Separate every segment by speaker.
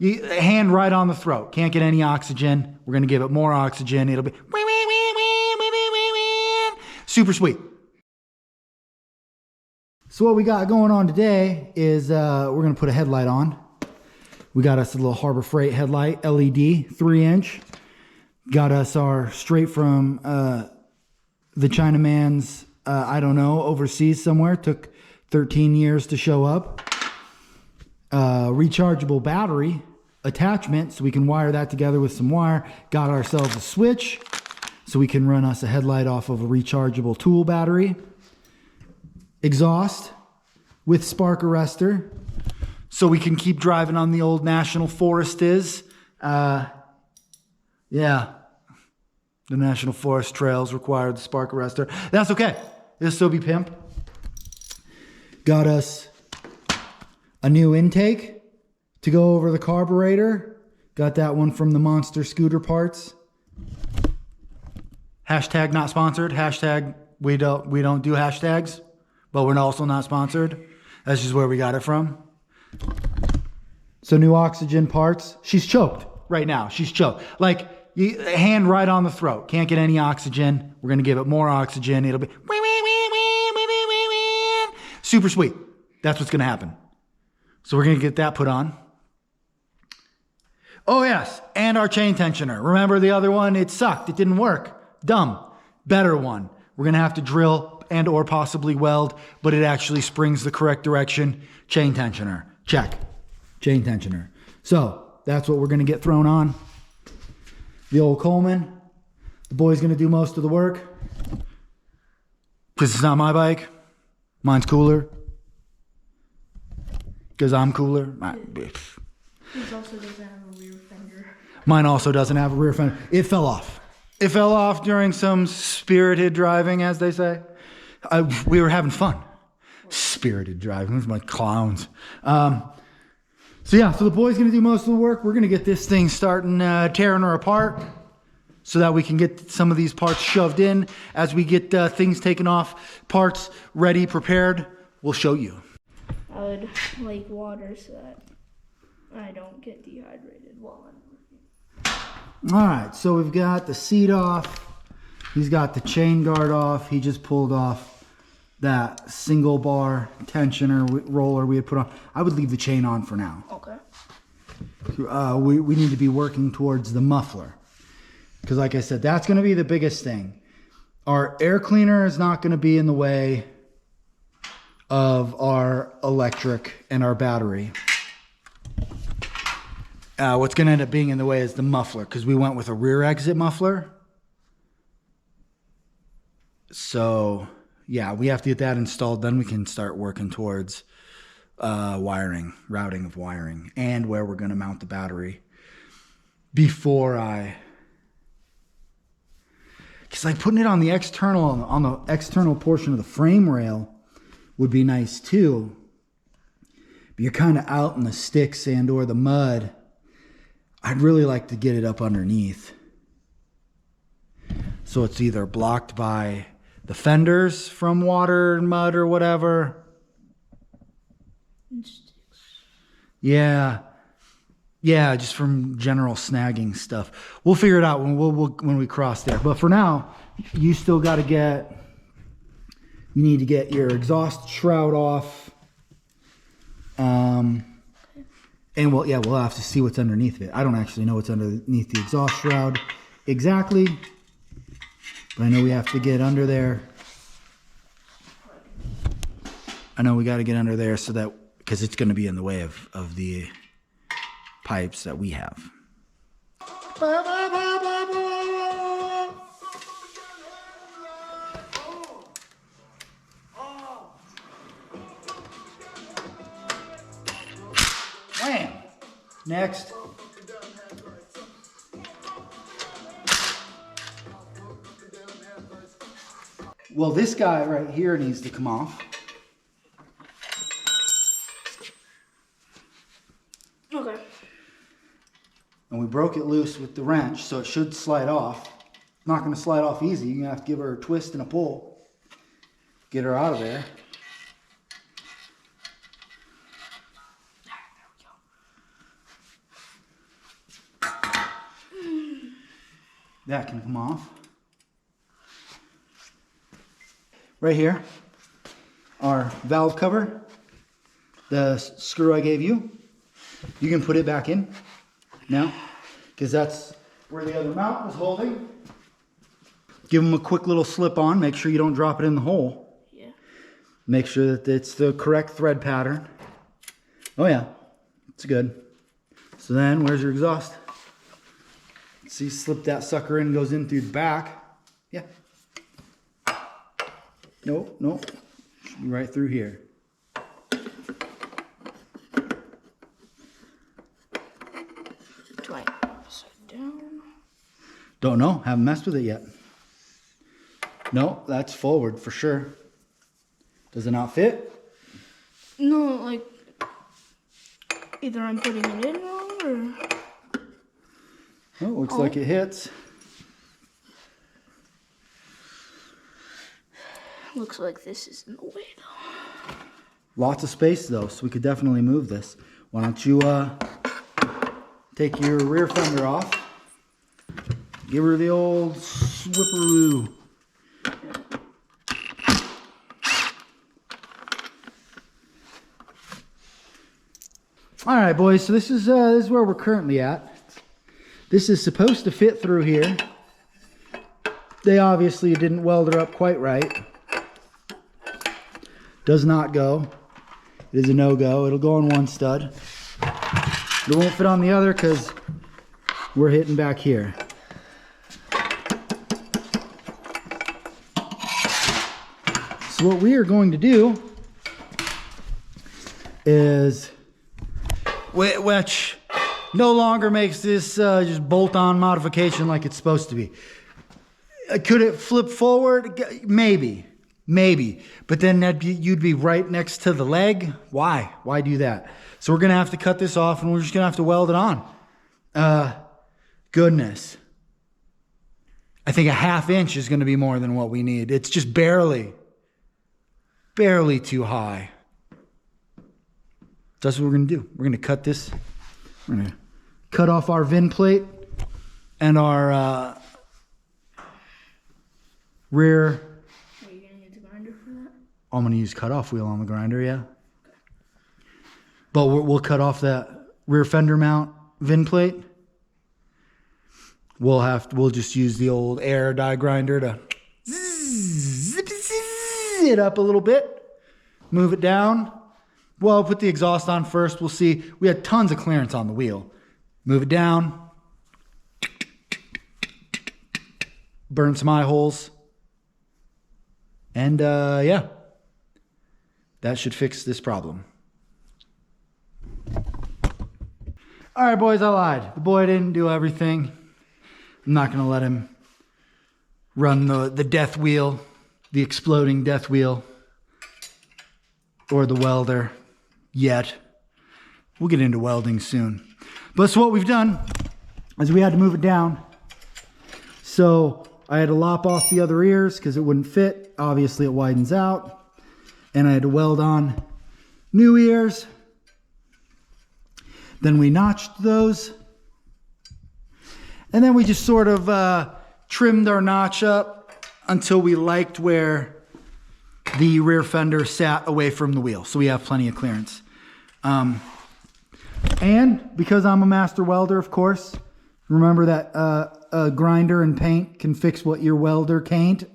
Speaker 1: Hand right on the throat. Can't get any oxygen. We're going to give it more oxygen. It'll be super sweet. So what we got going on today is we're going to put a headlight on. We got us a little Harbor Freight headlight, LED, 3-inch. Got us our straight from the Chinaman's, I don't know, overseas somewhere. Took 13 years to show up. Rechargeable battery attachment, so we can wire that together with some wire. Got ourselves a switch, so we can run us a headlight off of a rechargeable tool battery. Exhaust with spark arrestor, so we can keep driving on the old National Forest yeah, the National Forest trails require the spark arrestor. That's okay. It'll still be pimp. Got us a new intake to go over the carburetor. Got that one from the Monster Scooter Parts. Hashtag not sponsored. Hashtag we don't do hashtags, but we're also not sponsored. That's just where we got it from. So new oxygen parts. She's choked right now. She's choked. Like, hand right on the throat. Can't get any oxygen. We're going to give it more oxygen. It'll be super sweet. That's what's going to happen. So we're going to get that put on. Oh yes, and our chain tensioner. Remember the other one? It sucked. It didn't work. Dumb. Better one. We're going to have to drill and or possibly weld, but it actually springs the correct direction. Chain tensioner. Check. Chain tensioner. So that's what we're going to get thrown on. The old Coleman. The boy's going to do most of the work, because it's not my bike. Mine's cooler. Because I'm cooler.
Speaker 2: This also doesn't have a rear fender.
Speaker 1: Mine also doesn't have a rear fender. It fell off. It fell off during some spirited driving, as they say. We were having fun. Spirited driving. Those are my clowns. So yeah, so the boy's going to do most of the work. We're going to get this thing starting tearing her apart so that we can get some of these parts shoved in. As we get things taken off, parts ready, prepared, we'll show you.
Speaker 2: I would like water so that I don't get dehydrated while I'm working.
Speaker 1: All right, so we've got the seat off. He's got the chain guard off. He just pulled off that single bar tensioner roller we had put on. I would leave the chain on for now.
Speaker 2: Okay.
Speaker 1: We need to be working towards the muffler, because like I said, that's going to be the biggest thing. Our air cleaner is not going to be in the way of our electric and our battery. What's going to end up being in the way is the muffler, because we went with a rear exit muffler. So yeah, we have to get that installed. Then we can start working towards routing of wiring, and where we're going to mount the battery before because like putting it on the external portion of the frame rail would be nice too. But you're kind of out in the sticks and or the mud. I'd really like to get it up underneath, so it's either blocked by the fenders from water and mud or whatever. Yeah, just from general snagging stuff. We'll figure it out when we cross there. But for now, you still got to you need to get your exhaust shroud off. And we'll have to see what's underneath it. I don't actually know what's underneath the exhaust shroud exactly, but I know we have to get under there. I know we got to get under there so that, because it's going to be in the way of the pipes that we have. Wham! Next. Well, this guy right here needs to come off.
Speaker 2: Okay.
Speaker 1: And we broke it loose with the wrench, so it should slide off. Not going to slide off easy. You're going to have to give her a twist and a pull. Get her out of there. That can come off. Right here, our valve cover, the screw I gave you. You can put it back in now, because that's where the other mount was holding. Give them a quick little slip on. Make sure you don't drop it in the hole.
Speaker 2: Yeah.
Speaker 1: Make sure that it's the correct thread pattern. Oh yeah, it's good. So then, where's your exhaust? See, slip that sucker in, goes in through the back. Yeah. Nope, nope. Should be right through here.
Speaker 2: Do I upside down?
Speaker 1: Don't know. Haven't messed with it yet. No, that's forward for sure. Does it not fit?
Speaker 2: No, like either I'm putting it in wrong or.
Speaker 1: Oh, looks like it hits.
Speaker 2: Looks like this is in the way though.
Speaker 1: Lots of space though, so we could definitely move this. Why don't you take your rear fender off. Give her the old swipperoo. All right, boys, so this is where we're currently at. This is supposed to fit through here. They obviously didn't weld her up quite right. Does not go. It is a no-go. It'll go on one stud. It won't fit on the other because we're hitting back here. So what we are going to do is, which no longer makes this just bolt-on modification like it's supposed to be. Could it flip forward? Maybe. Maybe, but then you'd be right next to the leg. Why? Why do that? So we're gonna have to cut this off, and we're just gonna have to weld it on. Goodness. I think a 1/2 inch is gonna be more than what we need. It's just barely too high. That's what we're gonna do. We're gonna cut this. We're gonna cut off our VIN plate and our rear. I'm going to use cut-off wheel on the grinder, yeah. But we'll cut off that rear fender mount VIN plate. We'll just use the old air die grinder to zip it up a little bit. Move it down. Well, put the exhaust on first. We'll see. We had tons of clearance on the wheel. Move it down. Burn some eye holes. And yeah. That should fix this problem. All right, boys, I lied. The boy didn't do everything. I'm not going to let him run the death wheel, the exploding death wheel, or the welder yet. We'll get into welding soon. But so what we've done is we had to move it down. So I had to lop off the other ears because it wouldn't fit. Obviously, it widens out. And I had to weld on new ears. Then we notched those. And then we just sort of trimmed our notch up until we liked where the rear fender sat away from the wheel. So we have plenty of clearance. And because I'm a master welder, of course, remember that a grinder and paint can fix what your welder can't.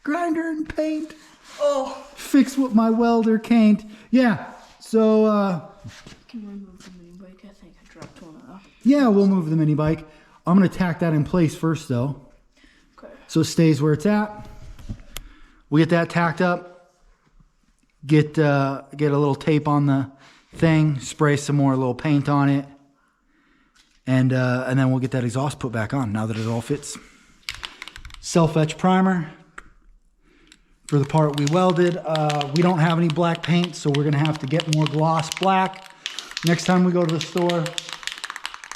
Speaker 1: Grinder and paint. Oh, fix what my welder can't. Yeah, so
Speaker 2: can we move the mini bike? I think I dropped one off.
Speaker 1: Yeah, we'll move the mini bike. I'm gonna tack that in place first though. Okay. So it stays where it's at. We get that tacked up. Get a little tape on the thing, spray some more little paint on it. And then we'll get that exhaust put back on now that it all fits. Self-etch primer. For the part we welded, we don't have any black paint, so we're gonna have to get more gloss black next time we go to the store.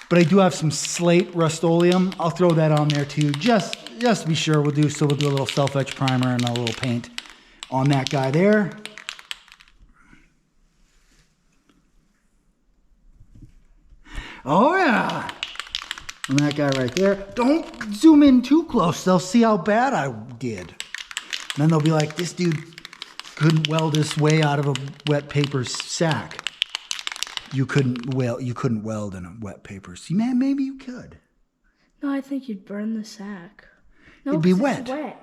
Speaker 1: But I do have some slate Rust-Oleum. I'll throw that on there too, just to be sure. We'll do a little self-etch primer and a little paint on that guy there. Oh yeah, And that guy right there. Don't zoom in too close. They'll see how bad I did. And then they'll be like, this dude couldn't weld his way out of a wet paper sack. You couldn't weld in a wet paper. See, man, maybe you could.
Speaker 2: No, I think you'd burn the sack. No,
Speaker 1: It'd be
Speaker 2: 'cause
Speaker 1: wet.
Speaker 2: it's wet.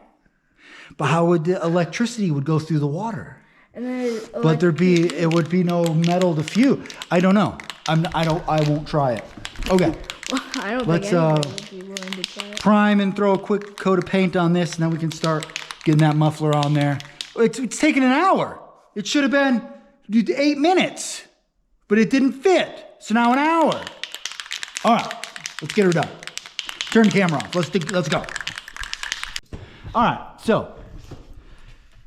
Speaker 1: But how would the electricity would go through the water?
Speaker 2: And then
Speaker 1: But it would be no metal to fuse. I don't know. I won't try it. Okay.
Speaker 2: Well, I don't
Speaker 1: Let's,
Speaker 2: think anybody would be willing to try it.
Speaker 1: Prime and throw a quick coat of paint on this, and then we can start getting that muffler on there. It's taken an hour. It should have been 8 minutes, but it didn't fit. So now an hour. All right, let's get her done. Turn the camera off. Let's go. All right, so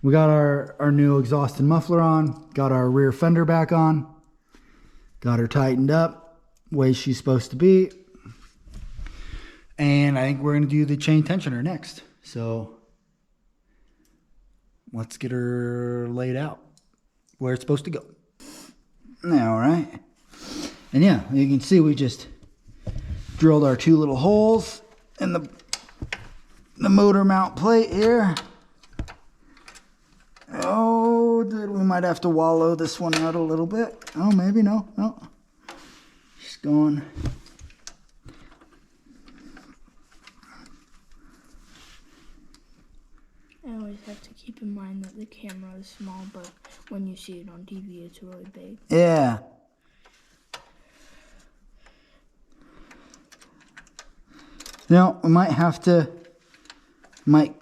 Speaker 1: we got our new exhaust and muffler on, got our rear fender back on, got her tightened up, way she's supposed to be. And I think we're gonna do the chain tensioner next. So let's get her laid out where it's supposed to go. All right. And yeah, you can see we just drilled our 2 little holes in the motor mount plate here. Oh, we might have to wallow this one out a little bit. Oh, maybe no. Just going.
Speaker 2: I always have to keep in mind that the camera is small, but when you see it on TV, it's really big.
Speaker 1: Yeah. Now, we might have to, we're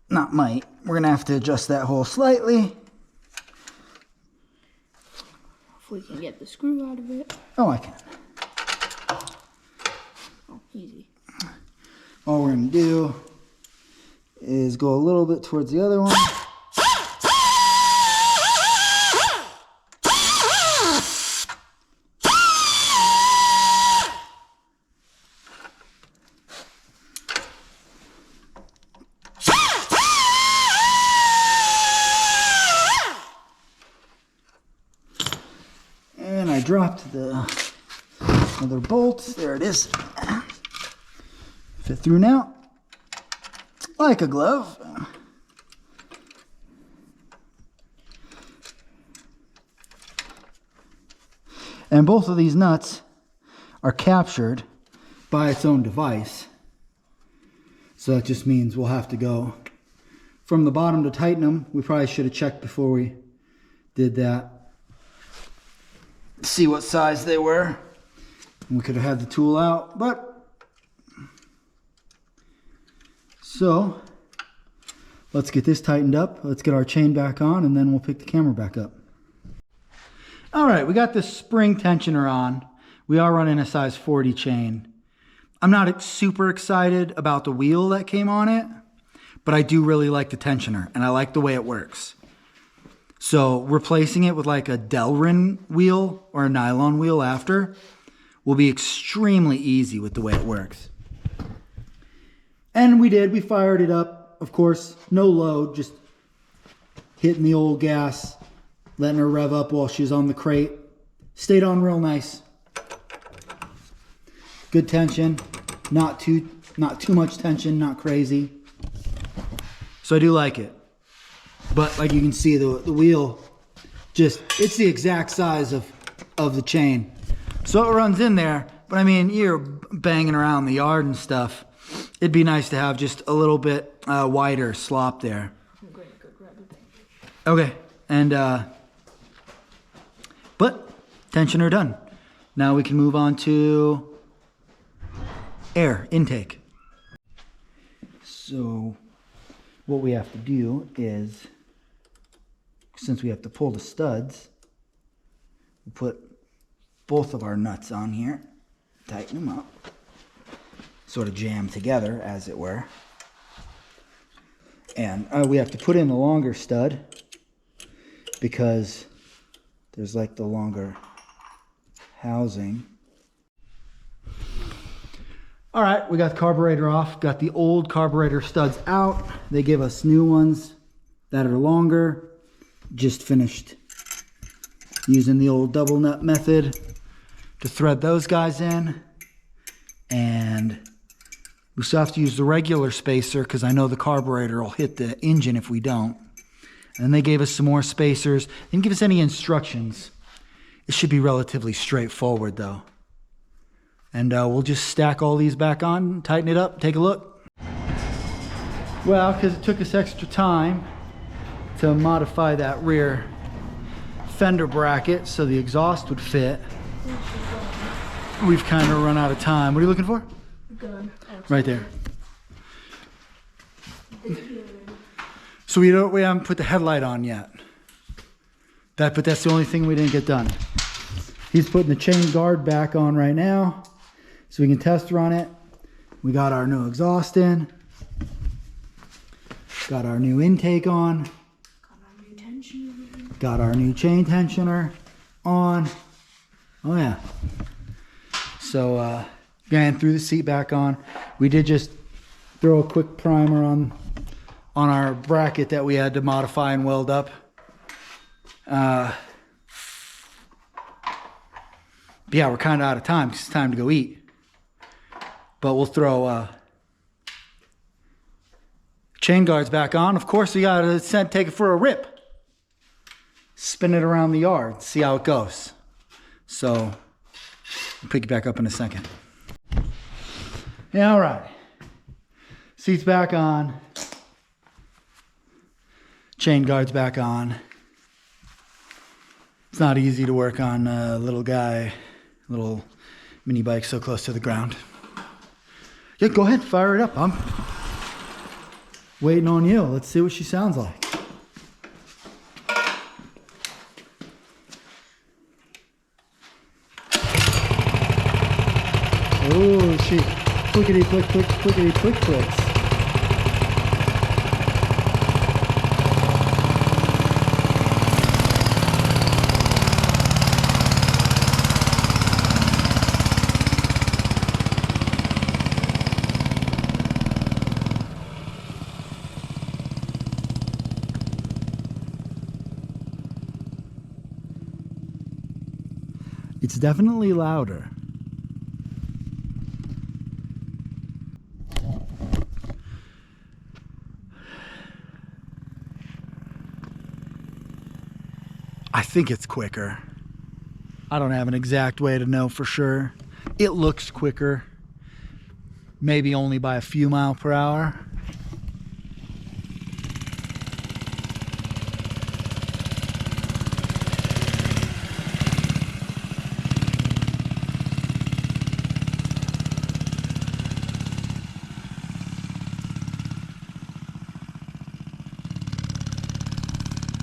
Speaker 1: gonna have to adjust that hole slightly.
Speaker 2: If we can get the screw out of it.
Speaker 1: Oh, I can.
Speaker 2: Oh, easy.
Speaker 1: All we're gonna do is go a little bit towards the other one. And I dropped the other bolt. There it is. Fit through now. Like a glove. And both of these nuts are captured by its own device. So that just means we'll have to go from the bottom to tighten them. We probably should have checked before we did that. See what size they were. We could have had the tool out, but so let's get this tightened up. Let's get our chain back on, and then we'll pick the camera back up. All right, we got this spring tensioner on. We are running a size 40 chain. I'm not super excited about the wheel that came on it, but I do really like the tensioner, and I like the way it works. So replacing it with like a Delrin wheel or a nylon wheel after will be extremely easy with the way it works. And we did, we fired it up, of course, no load, just hitting the old gas, letting her rev up while she's on the crate. Stayed on real nice. Good tension, not too much tension, not crazy. So I do like it. But like you can see, the wheel, it's the exact size of the chain. So it runs in there, but I mean, you're banging around the yard and stuff. It'd be nice to have just a little bit wider slop there.
Speaker 2: I'm going to go grab a thing.
Speaker 1: Okay, and but tensioner done. Now we can move on to air intake. So what we have to do is, since we have to pull the studs, we'll put both of our nuts on here, tighten them up, sort of jam together as it were. And we have to put in the longer stud because there's like the longer housing. All right, we got the carburetor off, got the old carburetor studs out. They give us new ones that are longer. Just finished using the old double nut method to thread those guys in. And we still have to use the regular spacer because I know the carburetor will hit the engine if we don't. And they gave us some more spacers. They didn't give us any instructions. It should be relatively straightforward though. And we'll just stack all these back on, tighten it up, take a look. Well, because it took us extra time to modify that rear fender bracket so the exhaust would fit, we've kind of run out of time. What are you looking for?
Speaker 2: Gun.
Speaker 1: Right there. So we haven't put the headlight on yet. But that's the only thing we didn't get done. He's putting the chain guard back on right now so we can test run it. We got our new exhaust in. Got our new intake on. Got our new chain tensioner on. Oh yeah. So again, threw the seat back on. We did just throw a quick primer on our bracket that we had to modify and weld up. Yeah, we're kind of out of time. It's time to go eat. But we'll throw chain guards back on. Of course, we got to take it for a rip. Spin it around the yard. See how it goes. So, I'll pick you back up in a second. Yeah, all right. Seat's back on. Chain guards back on. It's not easy to work on a little guy, little mini bike so close to the ground. Yeah, go ahead, fire it up. I'm waiting on you. Let's see what she sounds like. Oh, she clickety click click clickety click clicks. It's definitely louder. I think it's quicker. I don't have an exact way to know for sure. It looks quicker, maybe only by a few miles per hour.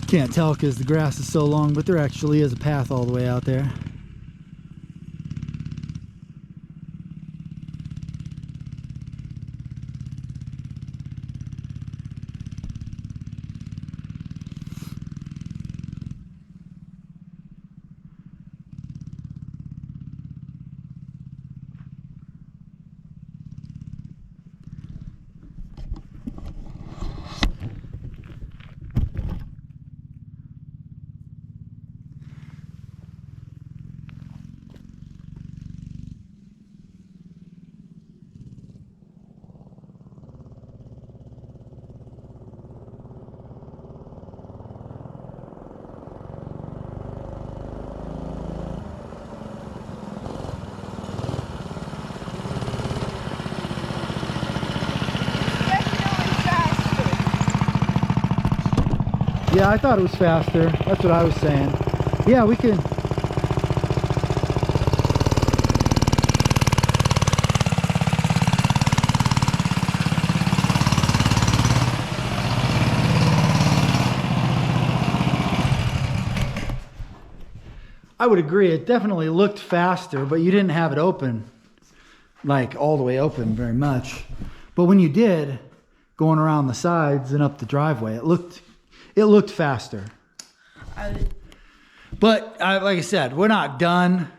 Speaker 1: Can't tell because the grass is so long, but there actually is a path all the way out there. Yeah, I thought it was faster. That's what I was saying. Yeah, we can. I would agree. It definitely looked faster, but you didn't have it open, like all the way open very much. But when you did, going around the sides and up the driveway, it looked faster. But like I said, we're not done.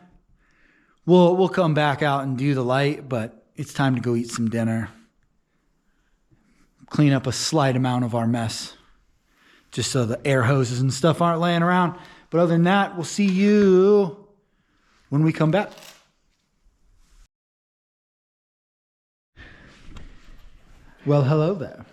Speaker 1: We'll come back out and do the light, but it's time to go eat some dinner. Clean up a slight amount of our mess, just so the air hoses and stuff aren't laying around. But other than that, we'll see you when we come back. Well, hello there.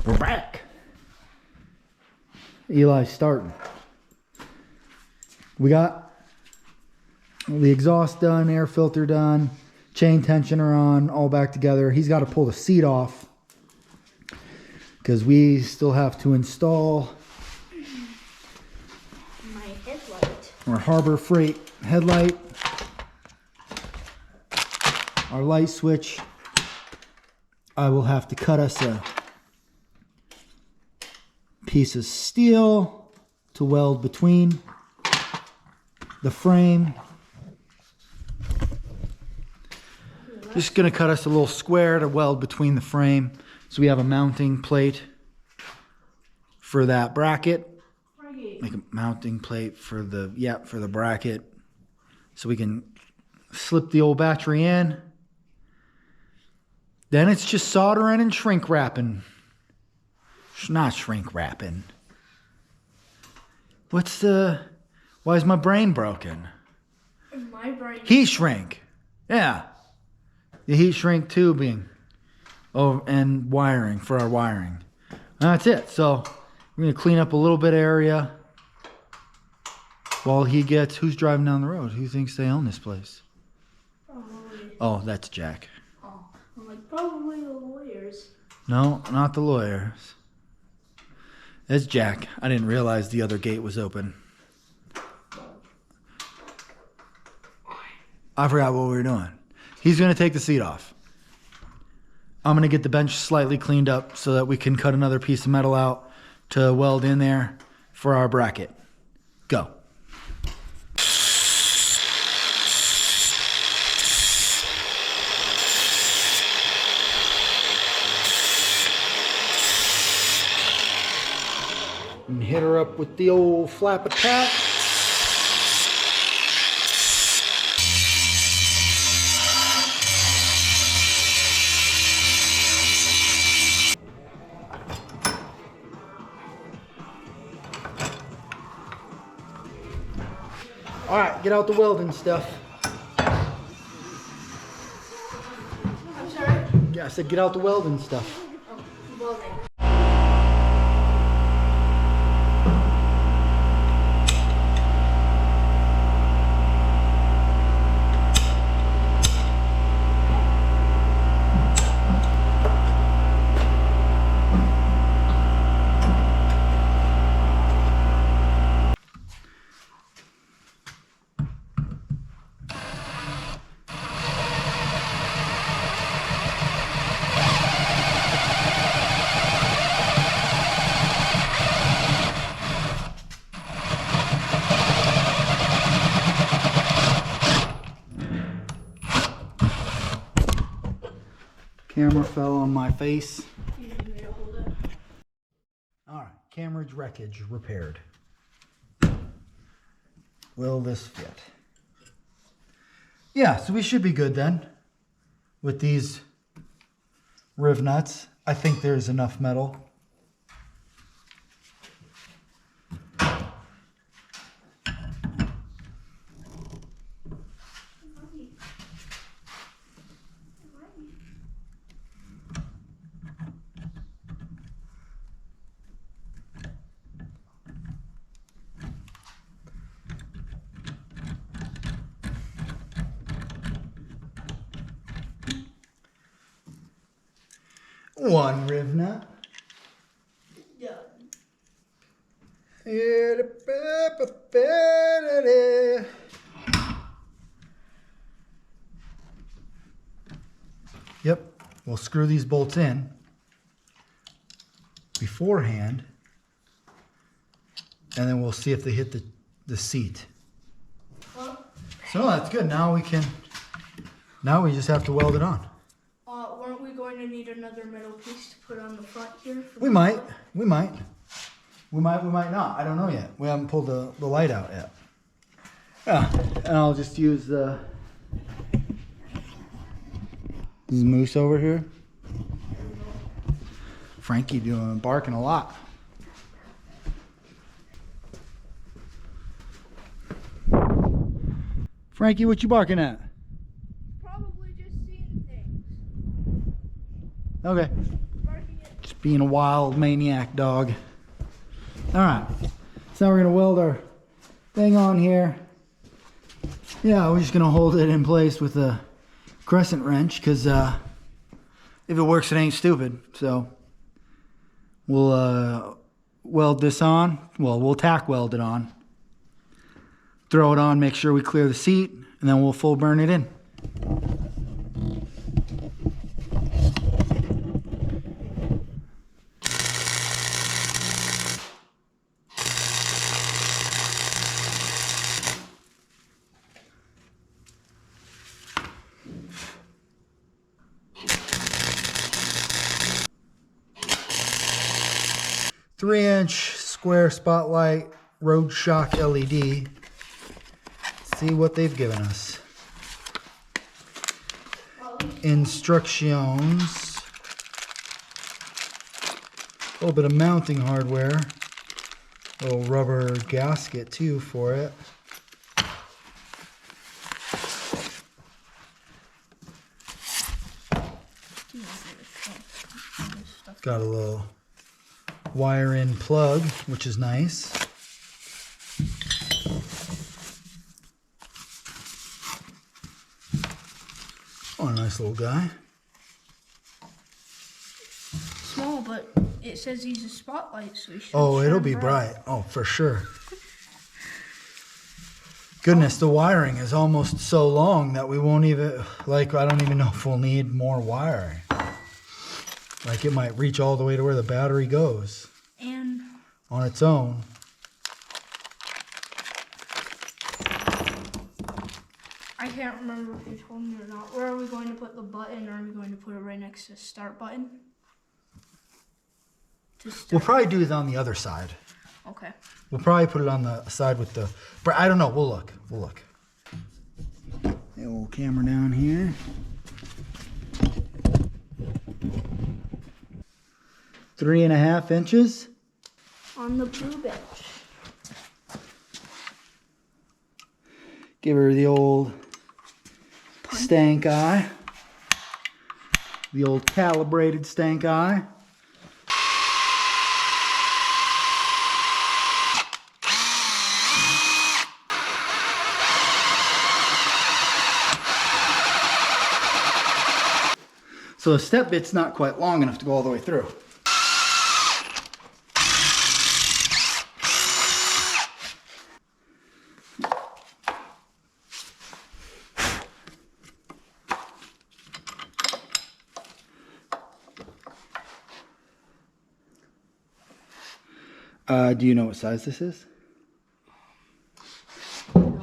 Speaker 1: We're back. Eli's starting. We got the exhaust done, air filter done, chain tensioner on, all back together. He's got to pull the seat off because we still have to install
Speaker 2: My headlight.
Speaker 1: our Harbor Freight headlight, our light switch. I will have to cut us a piece of steel to weld between the frame. Just gonna cut us a little square to weld between the frame, so we have a mounting plate for that bracket. Like a mounting plate for the for the bracket, so we can slip the old battery in. Then it's just soldering and shrink wrapping. Not shrink wrapping. Why is my brain broken?
Speaker 2: My brain.
Speaker 1: Heat shrink. Yeah. The heat shrink tubing. Oh, and wiring for our wiring. That's it. So we're going to clean up a little bit of area while he gets... Who's driving down the road? Who thinks they own this place?
Speaker 2: Probably.
Speaker 1: Oh, that's Jack.
Speaker 2: Oh, I'm like, probably the lawyers.
Speaker 1: No, not the lawyers. That's Jack. I didn't realize the other gate was open. I forgot what we were doing. He's going to take the seat off. I'm going to get the bench slightly cleaned up so that we can cut another piece of metal out to weld in there for our bracket. Go. And hit her up with the old flap attack. All right, get out the welding stuff.
Speaker 2: I'm sorry?
Speaker 1: Yeah, I said get out the welding stuff.
Speaker 2: Oh, welding.
Speaker 1: Camera fell on my face.
Speaker 2: You need me to hold it?
Speaker 1: All right, camera wreckage repaired. Will this fit? Yeah, so we should be good then with these riv nuts. I think there's enough metal. One riv nut.
Speaker 2: Yeah.
Speaker 1: Yep, we'll screw these bolts in beforehand, and then we'll see if they hit the seat.
Speaker 2: Well,
Speaker 1: So that's good. Now we just have to weld it on.
Speaker 2: weren't we going to need another metal piece to put on the front here?
Speaker 1: We might not. I don't know yet. We haven't pulled the light out yet. Yeah, and I'll just use this moose over here. Frankie barking a lot. Frankie, what you barking at?
Speaker 2: Probably just seeing things.
Speaker 1: Okay.
Speaker 2: Barking at
Speaker 1: Just being a wild maniac dog. All right. So now we're gonna weld our thing on here. Yeah, we're just gonna hold it in place with a crescent wrench because if it works, it ain't stupid. So we'll weld this on. Well, we'll tack weld it on. Throw it on, make sure we clear the seat, and then we'll full burn it in. 3-inch square spotlight road shock LED. See what they've given us. Instructions. A little bit of mounting hardware. A little rubber gasket too for it. Got a little wire in plug, which is nice. Oh, a nice little guy.
Speaker 2: small, but it says he's a spotlight, so he should.
Speaker 1: Oh, it'll
Speaker 2: shine
Speaker 1: be bright. Oh, for sure. Goodness, the wiring is almost so long that we won't even, like, I don't even know if we'll need more wiring. Like, it might reach all the way to where the battery goes.
Speaker 2: And
Speaker 1: on its own.
Speaker 2: I can't remember if you told me or not. Where are we going to put the button, or are we going to put it right next to the start button?
Speaker 1: We'll probably do it on the other side.
Speaker 2: Okay.
Speaker 1: We'll probably put it on the side with the, but I don't know, we'll look, we'll look. The old camera down here. Three and a half inches.
Speaker 2: On the blue bench.
Speaker 1: Give her the old stank eye. The old calibrated stank eye. So the step bit's not quite long enough to go all the way through. Do you know what size this is?
Speaker 2: No, I do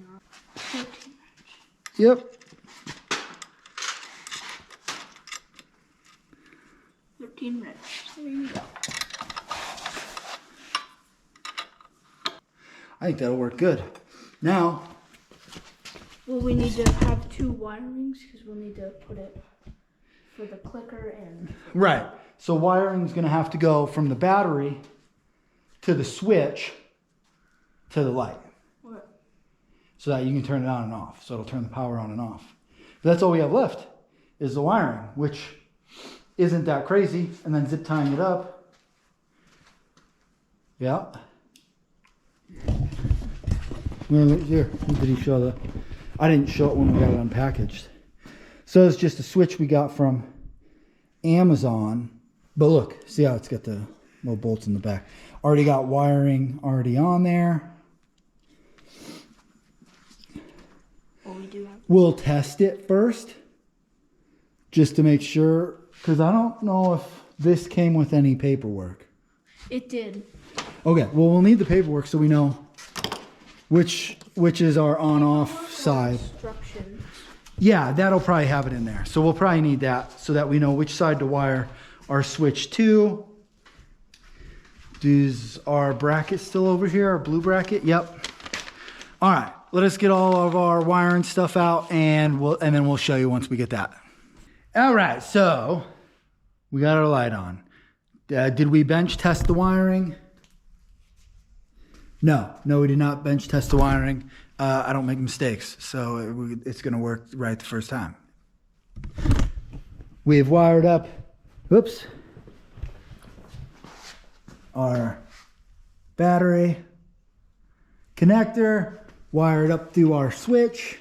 Speaker 2: not. 14.
Speaker 1: Yep.
Speaker 2: 13 wrench. There you go.
Speaker 1: I think that'll work good. Now,
Speaker 2: Well, we need to have two wirings because we'll need to put it for the clicker and.
Speaker 1: right. So wiring's gonna have to go from the battery to the switch to the light.
Speaker 2: What?
Speaker 1: So that you can turn it on and off. So it'll turn the power on and off. But that's all we have left is the wiring, which isn't that crazy. And then zip tying it up. Yeah. Well, here, did he show the? I didn't show it when we got it unpackaged. So it's just a switch we got from Amazon. But look, see how it's got the little bolts in the back. Already got wiring already on there.
Speaker 2: Well, we do have.
Speaker 1: We'll test it first, just to make sure, because I don't know if this came with any paperwork.
Speaker 2: It did.
Speaker 1: Okay, well, we'll need the paperwork so we know which is our on-off side.
Speaker 2: Instructions.
Speaker 1: Yeah, that'll probably have it in there. So we'll probably need that so that we know which side to wire our switch to. Is our bracket still over here, our blue bracket? Yep. All right, let us get all of our wiring stuff out and then we'll show you once we get that. All right, so we got our light on. Did we bench test the wiring? No, we did not bench test the wiring. I don't make mistakes, so it's gonna work right the first time. We have wired up, whoops, our battery connector, wired up through our switch,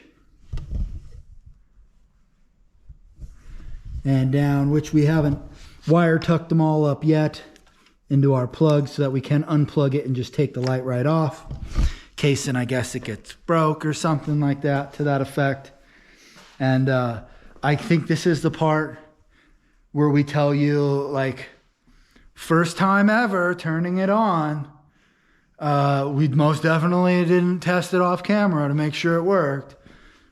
Speaker 1: and down, which we haven't wire tucked them all up yet, into our plug so that we can unplug it and just take the light right off. Case in, I guess it gets broke or something like that, to that effect. And I think this is the part where we tell you, like, first time ever turning it on. We most definitely didn't test it off camera to make sure it worked.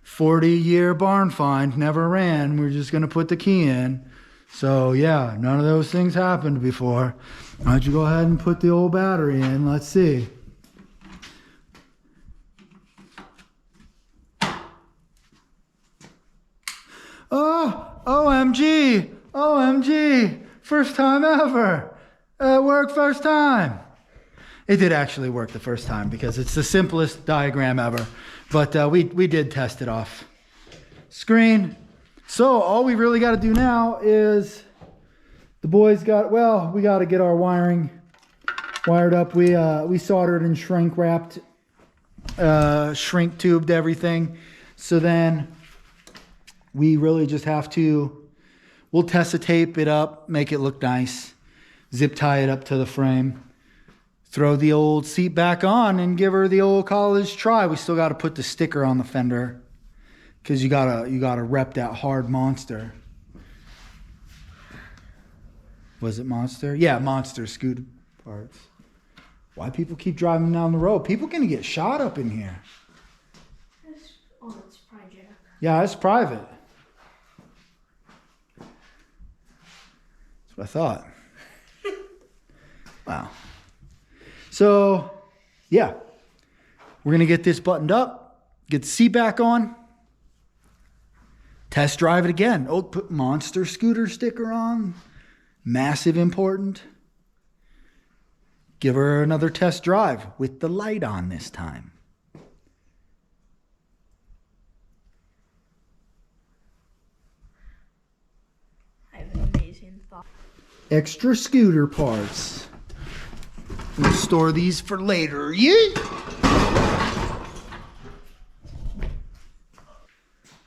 Speaker 1: 40-year barn find, never ran. We're just gonna put the key in. So yeah, none of those things happened before. Why don't you go ahead and put the old battery in? Let's see. Oh, OMG, OMG, first time ever. It worked first time. It did actually work the first time because it's the simplest diagram ever. But we did test it off screen. So all we really got to do now is the boys got, well, we got to get our wiring wired up. We soldered and shrink wrapped, shrink tubed everything. So then we really just have to, we'll test the tape it up, make it look nice, zip tie it up to the frame, throw the old seat back on and give her the old college try. We still got to put the sticker on the fender because you gotta rep that hard Monster. Was it Monster? Yeah, Monster scooter parts. Why people keep driving down the road? People can get shot up in here.
Speaker 2: It's private.
Speaker 1: Yeah, it's private. That's what I thought. Wow. So, yeah. We're going to get this buttoned up, get the seat back on, test drive it again. Oh, put Monster scooter sticker on. Massive important. Give her another test drive with the light on this time.
Speaker 2: I have an amazing thought.
Speaker 1: Extra scooter parts. We'll store these for later. Yeah.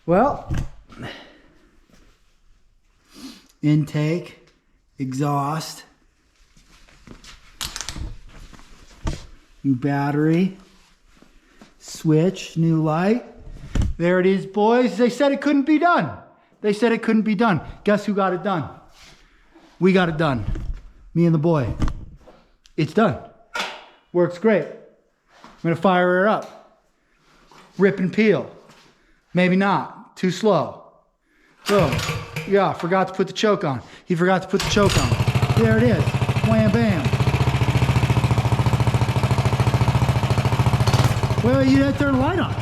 Speaker 1: Well, intake, exhaust, new battery, switch, new light. There it is, boys. They said it couldn't be done. They said it couldn't be done. Guess who got it done? We got it done. Me and the boy. It's done. Works great. I'm gonna fire her up. Rip and peel. Maybe not. Too slow. Boom. Yeah, forgot to put the choke on. He forgot to put the choke on. There it is. Wham bam. Well, you had to turn the light on.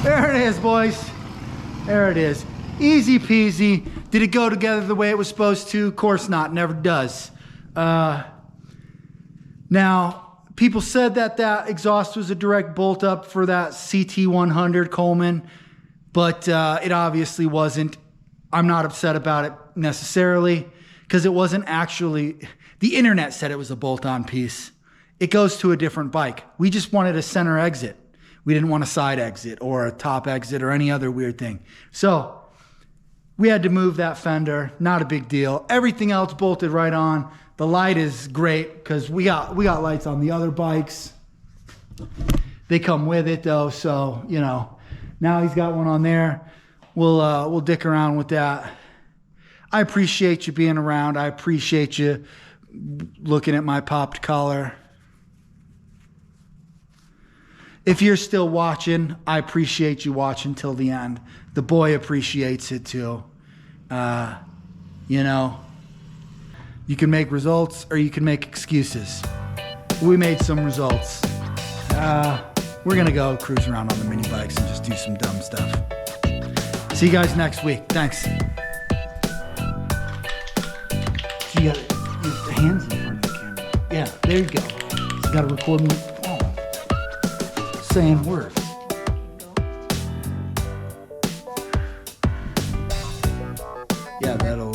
Speaker 1: There it is, boys. There it is. Easy peasy. Did it go together the way it was supposed to? Of course not. Never does. Now, people said that that exhaust was a direct bolt up for that CT100 Coleman, but it obviously wasn't. I'm not upset about it necessarily because it wasn't actually. The internet said it was a bolt-on piece. It goes to a different bike. We just wanted a center exit. We didn't want a side exit or a top exit or any other weird thing. So we had to move that fender. Not a big deal. Everything else bolted right on. The light is great because we got lights on the other bikes. They come with it though, so you know. Now he's got one on there. We'll dick around with that. I appreciate you being around. I appreciate you looking at my popped collar. If you're still watching, I appreciate you watching till the end. The boy appreciates it too. You know, you can make results or you can make excuses. we made some results. We're gonna go cruise around on the mini bikes and just do some dumb stuff. See you guys next week. Thanks. So you gotta use the hands in front of the camera. Yeah, there you go. So you gotta record me saying words. Yeah, that'll